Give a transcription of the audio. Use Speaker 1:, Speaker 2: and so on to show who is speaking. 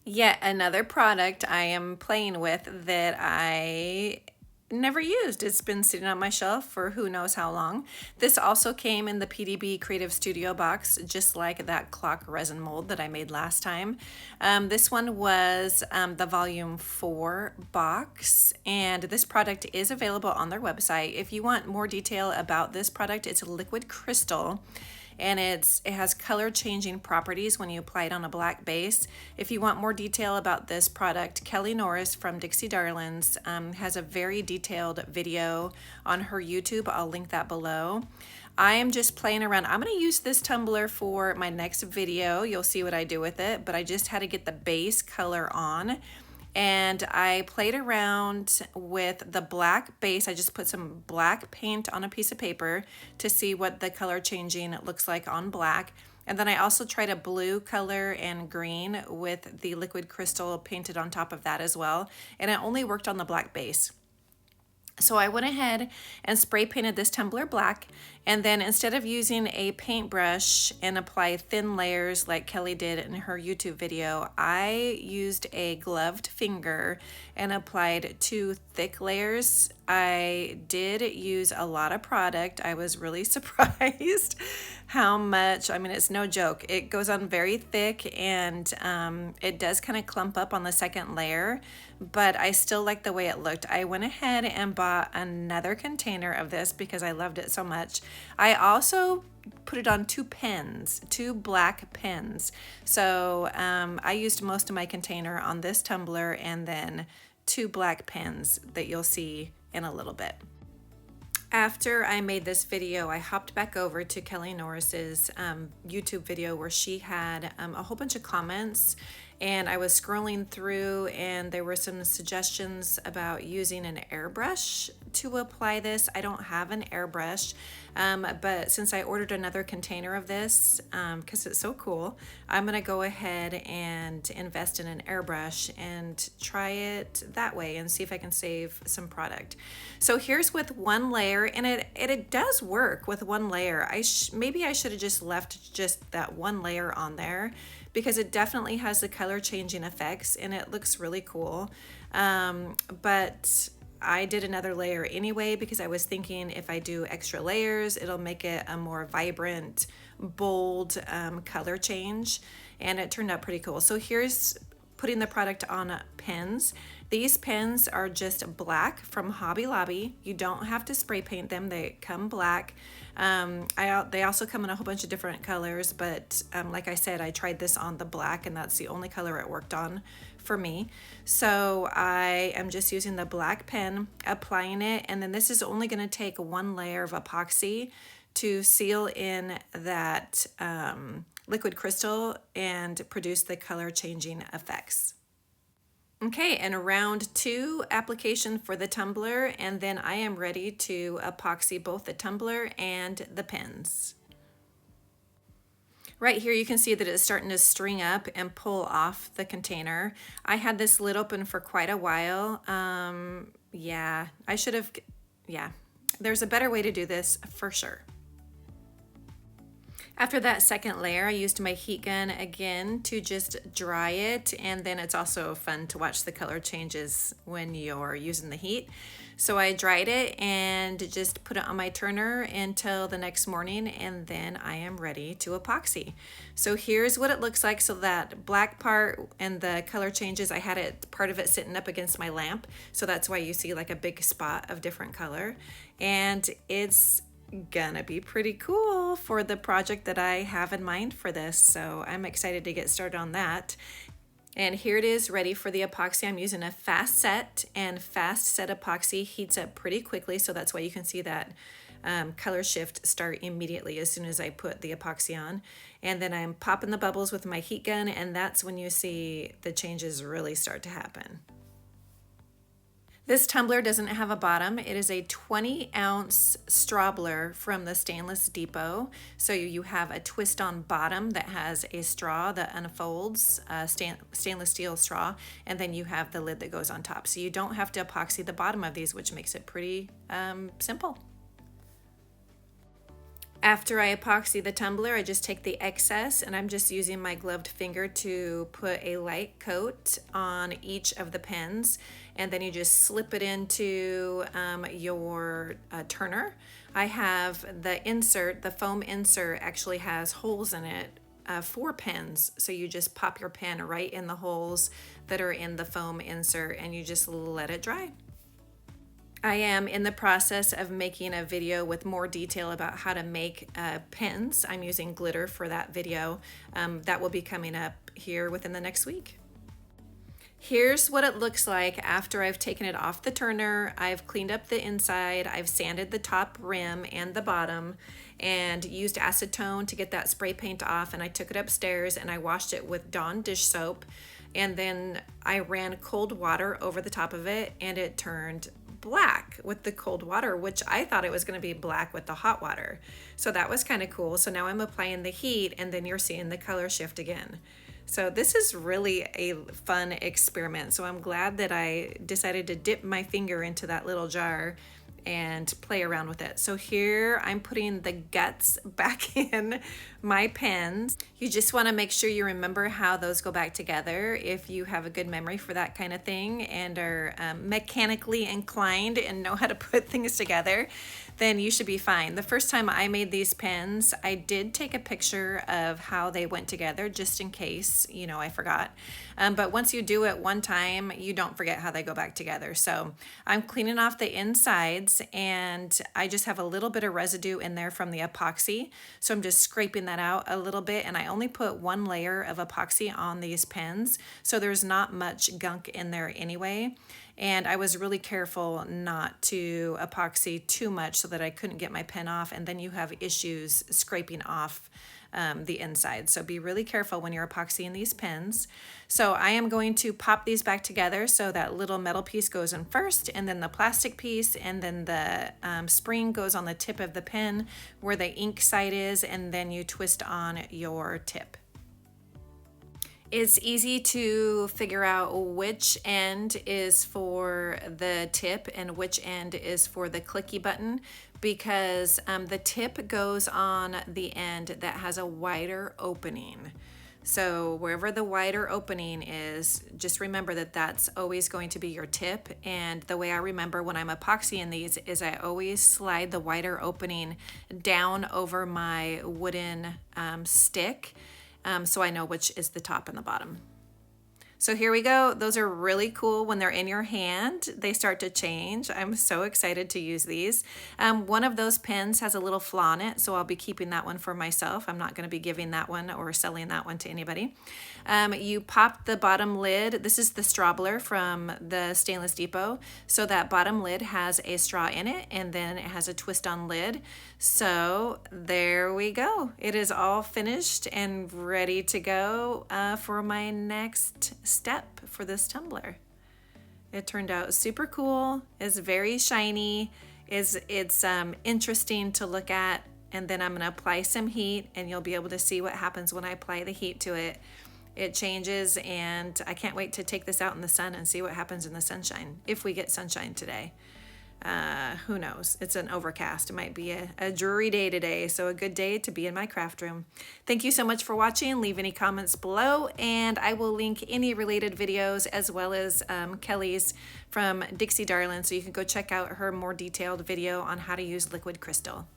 Speaker 1: Yet another product I am playing with that I never used. It's been sitting on my shelf for who knows how long. This also came in the PDB Creative Studio box, just like that clock resin mold that I made last time. This one was the volume 4 box, and this product is available on their website. If you want more detail about this product, it's a liquid crystal, and it has color changing properties when you apply it on a black base. If you want more detail about this product, Kelly Norris from Dixie Darlins has a very detailed video on her YouTube. I'll link that below. I am just playing around. I'm going to use this tumbler for my next video. You'll see what I do with it, but I just had to get the base color on. And I played around with the black base. I just put some black paint on a piece of paper to see what the color changing looks like on black. And then I also tried a blue color and green with the liquid crystal painted on top of that as well. And it only worked on the black base. So I went ahead and spray painted this tumbler black, and then instead of using a paintbrush and apply thin layers like Kelly did in her YouTube video, I used a gloved finger and applied 2 thick layers. I did use a lot of product. I was really surprised how much. I mean, it's no joke. It goes on very thick, and it does kind of clump up on the second layer, but I still like the way it looked. I went ahead and bought another container of this because I loved it so much. I also put it on 2 pens, 2 black pens. So I used most of my container on this tumbler and then 2 black pens that you'll see in a little bit. After I made this video, I hopped back over to Kelly Norris's YouTube video where she had a whole bunch of comments, and I was scrolling through and there were some suggestions about using an airbrush to apply this. I don't have an airbrush, but since I ordered another container of this, because it's so cool, I'm gonna go ahead and invest in an airbrush and try it that way and see if I can save some product. So here's with 1 layer, and it does work with 1 layer. Maybe I should have just left just that 1 layer on there, because it definitely has the color changing effects and it looks really cool. But I did another layer anyway because I was thinking if I do extra layers, it'll make it a more vibrant, bold color change, and it turned out pretty cool. So here's putting the product on pens. These pens are just black from Hobby Lobby. You don't have to spray paint them, they come black. They also come in a whole bunch of different colors, but like I said, I tried this on the black and that's the only color it worked on for me. So I am just using the black pen, applying it, and then this is only going to take 1 layer of epoxy to seal in that liquid crystal and produce the color changing effects. Okay, and round 2 application for the tumbler, and then I am ready to epoxy both the tumbler and the pens. Right here you can see that it's starting to string up and pull off the container. I had this lid open for quite a while. Yeah, there's a better way to do this for sure. After that second layer, I used my heat gun again to just dry it, and then it's also fun to watch the color changes when you're using the heat. So I dried it and just put it on my turner until the next morning, and then I am ready to epoxy. So here's what it looks like. So that black part and the color changes, I had part of it sitting up against my lamp, so that's why you see like a big spot of different color, and it's gonna be pretty cool for the project that I have in mind for this. So I'm excited to get started on that. And here it is ready for the epoxy. I'm using a fast set, and fast set epoxy heats up pretty quickly, so that's why you can see that color shift start immediately as soon as I put the epoxy on. And then I'm popping the bubbles with my heat gun, and that's when you see the changes really start to happen. This tumbler doesn't have a bottom. It is a 20-ounce Strawbler from the Stainless Depot. So you have a twist-on bottom that has a straw that unfolds, stainless steel straw, and then you have the lid that goes on top. So you don't have to epoxy the bottom of these, which makes it pretty simple. After I epoxy the tumbler, I just take the excess and I'm just using my gloved finger to put a light coat on each of the pens, and then you just slip it into your turner. I have the insert, the foam insert actually has holes in it, 4 pens, so you just pop your pen right in the holes that are in the foam insert and you just let it dry. I am in the process of making a video with more detail about how to make pens. I'm using glitter for that video. That will be coming up here within the next week. Here's what it looks like after I've taken it off the turner. I've cleaned up the inside, I've sanded the top rim and the bottom, and used acetone to get that spray paint off, and I took it upstairs and I washed it with Dawn dish soap, and then I ran cold water over the top of it and it turned black with the cold water, which I thought it was going to be black with the hot water. So that was kind of cool. So now I'm applying the heat and then you're seeing the color shift again. So this is really a fun experiment. So I'm glad that I decided to dip my finger into that little jar and play around with it. So here I'm putting the guts back in my pens. You just want to make sure you remember how those go back together. If you have a good memory for that kind of thing and are mechanically inclined and know how to put things together, then you should be fine. The first time I made these pens, I did take a picture of how they went together just in case, you know, I forgot. But once you do it one time, you don't forget how they go back together. So I'm cleaning off the insides and I just have a little bit of residue in there from the epoxy. So I'm just scraping that out a little bit, and I only put 1 layer of epoxy on these pens. So there's not much gunk in there anyway. And I was really careful not to epoxy too much so that I couldn't get my pen off, and then you have issues scraping off the inside. So be really careful when you're epoxying these pens. So I am going to pop these back together so that little metal piece goes in first, and then the plastic piece, and then the spring goes on the tip of the pen where the ink side is, and then you twist on your tip. It's easy to figure out which end is for the tip and which end is for the clicky button, because the tip goes on the end that has a wider opening. So wherever the wider opening is, just remember that that's always going to be your tip. And the way I remember when I'm epoxying these is I always slide the wider opening down over my wooden stick, so I know which is the top and the bottom. So here we go. Those are really cool when they're in your hand. They start to change. I'm so excited to use these. One of those pens has a little flaw in it, so I'll be keeping that one for myself. I'm not going to be giving that one or selling that one to anybody. You pop the bottom lid. This is the Strawbler from the Stainless Depot. So that bottom lid has a straw in it, and then it has a twist-on lid. So there we go. It is all finished and ready to go for my next step for this tumbler. It turned out super cool. It's very shiny. It's interesting to look at, and then I'm going to apply some heat and you'll be able to see what happens when I apply the heat to it. It changes, and I can't wait to take this out in the sun and see what happens in the sunshine, if we get sunshine today. Who knows? It's an overcast. It might be a dreary day today, so a good day to be in my craft room. Thank you so much for watching. Leave any comments below, and I will link any related videos as well as Kelly's from Dixie Darlins, so you can go check out her more detailed video on how to use liquid crystal.